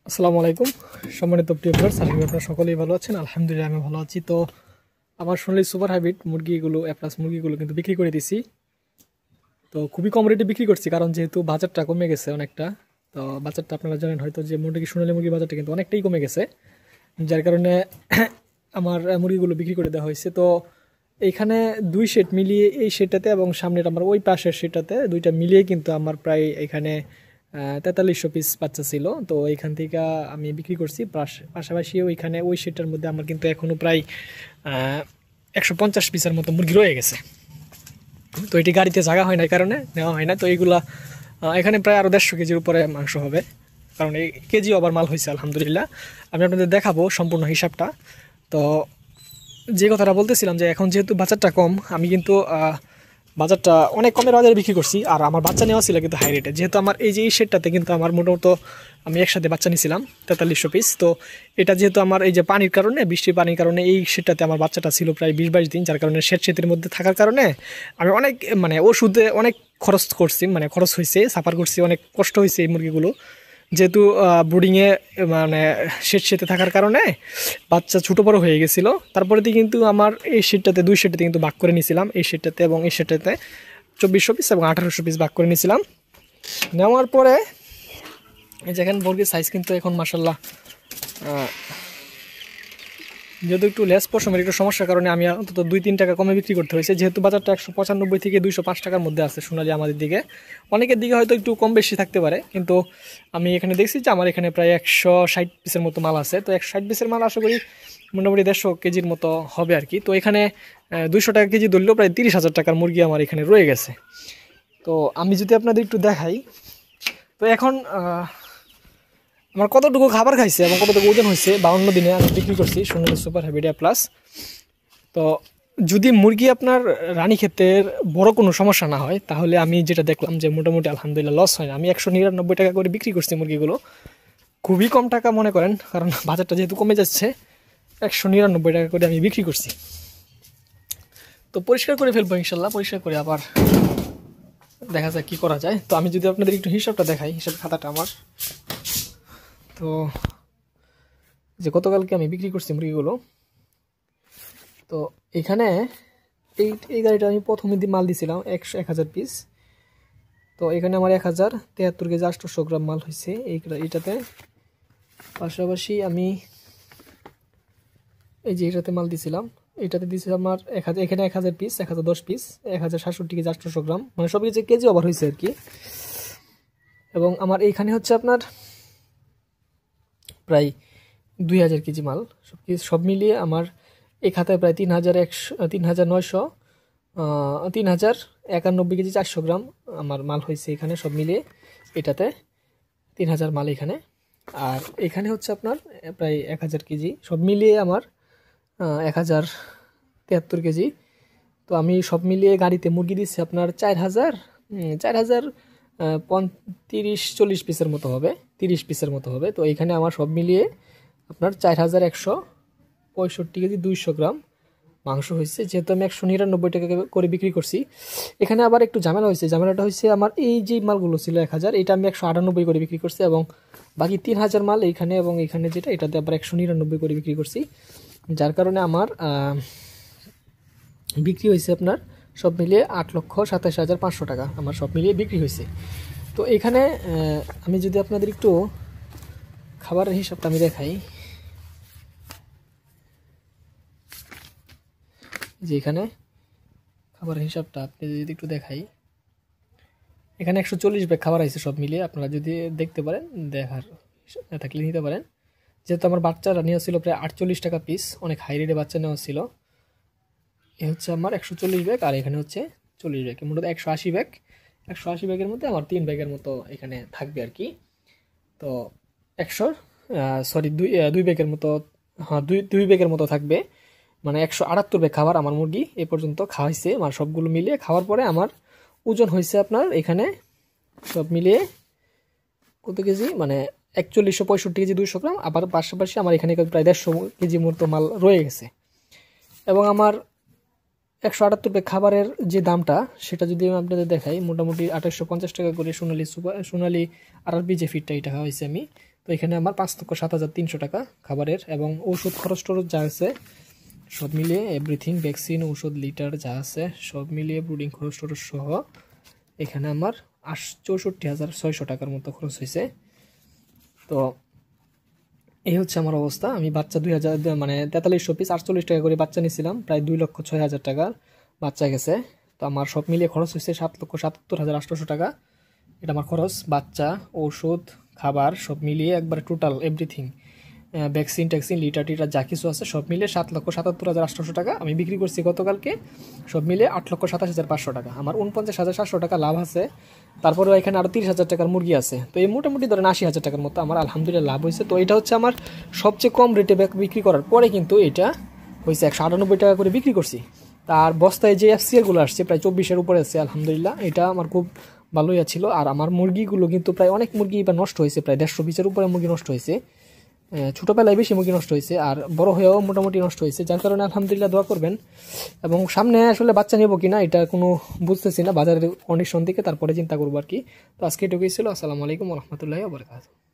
আসসালামু আলাইকুম সম্মানিত প্রিয় ভিউয়ার্স, আশা করি আপনারা সকলেই ভালো আছেন। আলহামদুলিল্লাহ আমি ভালো আছি। তো আমার সোনালী সুপার হাইব্রিড মুরগিগুলো প্লাস মুরগিগুলো কিন্তু বিক্রি করে দিছি। তো খুবই কম রেটে বিক্রি করছি, কারণ যেহেতু বাজারটা কমে গেছে অনেকটা। তো বাজারটা আপনারা জানেন হয়তো যে সোনালী মুরগির বাজারটা কিন্তু অনেকটাই কমে গেছে, যার কারণে আমার মুরগিগুলো বিক্রি করে দেওয়া হয়েছে। তো এইখানে দুই সেট মিলিয়ে এই সেটটাতে এবং সামনের আমার ওই পাশের সেটটাতে দুইটা মিলিয়ে কিন্তু আমার প্রায় এখানে 4300 পিস বাচ্চা ছিল। তো এইখান থেকে আমি বিক্রি করছি। পাশাপাশি ওইখানে ওই সেটটার মধ্যে আমার কিন্তু এখনও প্রায় 150 পিসের মতো মুরগি রয়ে গেছে। তো এটি গাড়িতে জায়গা হয় না, এই কারণে নেওয়া হয় না। তো এইগুলা এখানে প্রায় আরও 150 কেজির উপরে মাংস হবে, কারণ এই কেজি আবার মাল হয়েছে আলহামদুলিল্লাহ। আমি আপনাদের দেখাবো সম্পূর্ণ হিসাবটা। তো যে কথাটা বলতেছিলাম যে এখন যেহেতু বাজারটা কম, আমি কিন্তু বাজারটা অনেক কমের বাজারে বিক্রি করছি। আর আমার বাচ্চা নেওয়া ছিল কিন্তু হাই রেটে, যেহেতু আমার এই যে এই সেটটাতে কিন্তু আমার মোটামুটি আমি একসাথে বাচ্চা নিয়েছিলাম 4300 পিস। তো এটা যেহেতু আমার এই যে পানির কারণে, বৃষ্টির পানির কারণে এই সেটটাতে আমার বাচ্চাটা ছিল প্রায় 20-22 দিন, যার কারণে সেটের মধ্যে থাকার কারণে আমি অনেক ওষুধে অনেক খরচ করছি, খরচ হয়েছে, সাফার করছি, অনেক কষ্ট হয়েছে এই মুরগিগুলো। যেহেতু ব্রুডিংয়ে সেটে থাকার কারণে বাচ্চা ছোটো বড়ো হয়ে গেছিলো। তারপরে দিয়ে কিন্তু আমার এই সেটটাতে দুই সেটটাতে কিন্তু ভাগ করে নিয়েছিলাম, এই সেটটাতে এবং এই সেটটাতে 2400 পিস এবং 1800 পিস ভাগ করে নিয়েছিলাম। নেওয়ার পরে যেখানে মুরগির সাইজ কিন্তু এখন মাসাল্লাহ, যেহেতু একটু লেস পশমের একটু সমস্যার কারণে আমি অন্তত 2-3 টাকা কমে বিক্রি করতে হয়েছে, যেহেতু বাজারটা 195 থেকে 205 টাকার মধ্যে আছে সোনালী আমাদের দিকে। অনেকের দিকে হয়তো একটু কম বেশি থাকতে পারে, কিন্তু আমি এখানে দেখছি যে আমার এখানে প্রায় 160 পিসের মতো মাল আছে। তো 160 পিসের মাল আশা করি মোটামুটি 150 কেজির মতো হবে আর কি। তো এখানে 200 টাকা কেজি ধরলেও প্রায় 30,000 টাকার মুরগি আমার এখানে রয়ে গেছে। তো আমি যদি আপনাদের একটু দেখাই, তো এখন আমার কতটুকু খাবার খাইছে এবং কতটুকু ওজন হয়েছে 52 দিনে আমি বিক্রি করছি সোনালী সুপার হাইব্রিড প্লাস। তো যদি মুরগি আপনার রানীক্ষেতের বড় কোনো সমস্যা না হয়, তাহলে আমি যেটা দেখলাম যে মোটামুটি আলহামদুলিল্লাহ লস হয় না। আমি 199 টাকা করে বিক্রি করছি মুরগিগুলো, খুবই কম টাকা মনে করেন, কারণ বাজারটা যেহেতু কমে যাচ্ছে। 199 টাকা করে আমি বিক্রি করছি। তো পরিষ্কার করে ফেলবো ইনশাল্লাহ, পরিষ্কার করে আবার দেখা যায় কি করা যায়। তো আমি যদি আপনাদের একটু হিসাবটা দেখাই, হিসাব খাতাটা আমার, তো যে গতকালকে আমি বিক্রি করছি মুরগিগুলো, তো এখানে এই গাড়িটা আমি প্রথমে মাল দিয়েছিলাম 1000 পিস। তো এখানে আমার 1073 কেজি 800 গ্রাম মাল হয়েছে এইটাতে। পাশাপাশি আমি এই যে এটাতে মাল দিয়েছিলাম, এটাতে দিয়েছিলাম আমার 1000, এখানে 1000 পিস, 1010 পিস, 1067 কেজি 800 গ্রাম, সব কিছু কেজি ওভার হয়েছে আর কি। এবং আমার এইখানে হচ্ছে আপনার প্রায় 2000 কেজি মাল, সব মিলিয়ে আমার এই খাতায় প্রায় 3091 কেজি 400 গ্রাম আমার মাল হয়েছে এখানে সব মিলিয়ে। এটাতে 3000 মাল এখানে। আর এখানে হচ্ছে আপনার প্রায় 1000 কেজি, সব মিলিয়ে আমার 1073 কেজি। তো আমি সব মিলিয়ে গাড়িতে মুরগি দিচ্ছি আপনার 4030-40 পিসের মতো হবে, 30 পিসের মতো হবে। তো এখানে আমার সব মিলিয়ে আপনার 4165 কেজি 200 গ্রাম মাংস হয়েছে, যেহেতু আমি 199 টাকা করে বিক্রি করছি। এখানে আবার একটু ঝামেলা হয়েছে, ঝামেলাটা হয়েছে আমার এই যে মালগুলো ছিল 1000, এটা আমি 198 করে বিক্রি করছি, এবং বাকি 3000 মাল এইখানে এবং এইখানে যেটা, এটাতে আবার 199 করে বিক্রি করছি, যার কারণে আমার বিক্রি হয়েছে আপনার সব মিলিয়ে 8,27,500 টাকা আমার সব মিলিয়ে বিক্রি হয়েছে। তো এখানে আমি যদি আপনাদের একটু খাবারের হিসাবটা আমি দেখাই, যে এখানে খাবারের হিসাবটা আপনি যদি একটু দেখাই, এখানে 140 ব্যাগ খাবার আছে সব মিলিয়ে। আপনারা যদি দেখতে পারেন, দেখার থাকলে নিতে পারেন। যেহেতু আমার বাচ্চারা নেওয়া ছিল প্রায় 48 টাকা পিস, অনেক হাই রেটে বাচ্চা নেওয়া ছিল। এ হচ্ছে আমার 140 ব্যাগ, আর এখানে হচ্ছে 40 ব্যাগ, মোট 180 ব্যাগ। 180 ব্যাগের মধ্যে আমার 3 ব্যাগের মতো এখানে থাকবে আর কি। তো 2 ব্যাগের মতো, হ্যাঁ 2 ব্যাগের মতো থাকবে, 178 ব্যাগ খাবার আমার মুরগি এ পর্যন্ত খাওয়াইছে। সবগুলো মিলিয়ে খাওয়ার পরে আমার ওজন হয়েছে আপনার এখানে সব মিলিয়ে কত কেজি, 4165 কেজি 200 গ্রাম। আবার পাশাপাশি আমার এখানে প্রায় 150 কেজি মতো মাল রয়ে গেছে। এবং আমার 178 ব্যাগ খাবারের যে দামটা, সেটা যদি আমি আপনাদের দেখাই, মোটামুটি 2850 টাকা করে সোনালী RRB যে ফিডটা এটা হয়েছে আমি। তো তো এখানে আমার 5,07,300 টাকা খাবারের এবং ঔষধ খরচ টরচ যা আছে সব মিলিয়ে এভরিথিং, ভ্যাকসিন, ঔষধ, লিটার যা আছে সব মিলিয়ে ব্রুডিং খরচ টরচ সহ এখানে আমার 64,600 টাকার মতো খরচ হয়েছে। তো এই হচ্ছে আমার অবস্থা। আমি বাচ্চা 2000 মানে 4300 পিস 48 টাকা করে বাচ্চা নিয়েছিলাম, প্রায় 2,06,000 টাকার বাচ্চা গেছে। তো আমার সব মিলিয়ে খরচ হয়েছে 7,77,800 টাকা। এটা আমার খরচ, বাচ্চা, ঔষধ, খাবার সব মিলিয়ে একবার টোটাল এভরিথিং, ভ্যাকসিন ট্যাক্সিন, লিটার টিটার যা কিছু আছে সব মিলিয়ে 7,77,800 টাকা। আমি বিক্রি করছি গতকালকে সব মিলিয়ে 8,27,500 টাকা। আমার 49,700 টাকা লাভ আছে। তারপরেও এখানে আরও 30,000 টাকার মুরগি আছে। তো এই মোটামুটি ধরেন 80,000 টাকার মতো আমার আলহামদুলিল্লাহ লাভ হয়েছে। তো এটা হচ্ছে আমার সবচেয়ে কম রেটে বিক্রি করার পরে কিন্তু এটা হয়েছে 198 টাকা করে বিক্রি করছি। তার বস্তায় যে FCR-গুলো আসছে প্রায় 24-এর উপরে আছে আলহামদুলিল্লাহ, এটা আমার খুব ভালোই ছিল। আর আমার মুরগিগুলো কিন্তু প্রায় অনেক মুরগি এবার নষ্ট হয়েছে, প্রায় 150 পিসের উপরে মুরগি নষ্ট হয়েছে। ছোটোবেলায় বেশি মুরগি নষ্ট হয়েছে আর বড় হয়েও মোটামুটি নষ্ট হয়েছে, যার কারণে আলহামদুলিল্লাহ দোয়া করবেন। এবং সামনে আসলে বাচ্চা নেবো কিনা এটা কোনো বুঝতেছি না, বাজারের কন্ডিশন থেকে তারপরে চিন্তা করবো আর কি। তো আজকে এটুকুই ছিল। আসসালামু আলাইকুম ওয়া রাহমাতুল্লাহি ওয়া বারাকাতুহু।